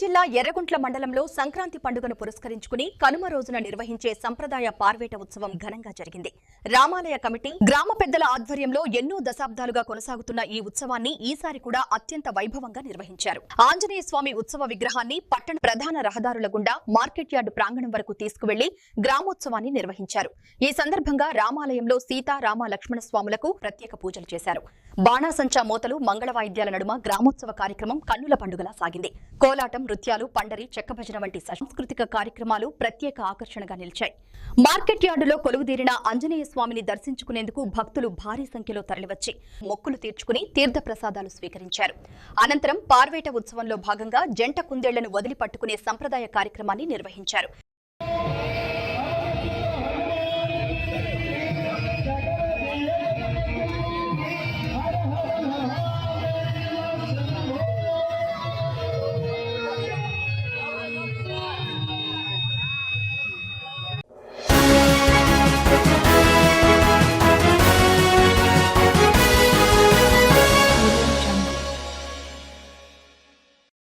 జిల్లా ఎర్రగుంట్ల మండలంలో సంక్రాంతి పండుగను పురస్కరించుకుని కనుమ రోజున నిర్వహించే సంప్రదాయ పార్వేట ఉత్సవం ఘనంగా జరిగింది. రామాలయ కమిటీ, గ్రామ పెద్దల ఆధ్వర్యంలో ఎన్నో దశాబ్దాలుగా కొనసాగుతున్న ఈ ఉత్సవాన్ని ఈసారి కూడా అత్యంత వైభవంగా నిర్వహించారు. ఆంజనేయ స్వామి ఉత్సవ విగ్రహాన్ని పట్టణ ప్రధాన రహదారుల గుండా మార్కెట్ యార్డు ప్రాంగణం వరకు తీసుకువెళ్లి గ్రామోత్సవాన్ని నిర్వహించారు. ఈ సందర్భంగా రామాలయంలో సీతా రామ లక్ష్మణ స్వాములకు ప్రత్యేక పూజలు చేశారు. బాణాసంచా మోతలు, మంగళ వాయిద్యాల నడుమ గ్రామోత్సవ కార్యక్రమం కన్నుల పండుగలా సాగింది. కోలాటం, నృత్యాలు, పండరి, చెక్కభజన వంటి సాంస్కృతిక కార్యక్రమాలు ప్రత్యేక ఆకర్షణగా నిలిచాయి. మార్కెట్ యార్డులో కొలువుదీరిన ఆంజనేయ స్వామిని దర్శించుకునేందుకు భక్తులు భారీ సంఖ్యలో తరలివచ్చి మొక్కులు తీర్చుకుని తీర్థ ప్రసాదాలు స్వీకరించారు. అనంతరం పార్వేట ఉత్సవంలో భాగంగా జంట కుందేళ్లను వదిలి పట్టుకునే సంప్రదాయ కార్యక్రమాన్ని నిర్వహించారు.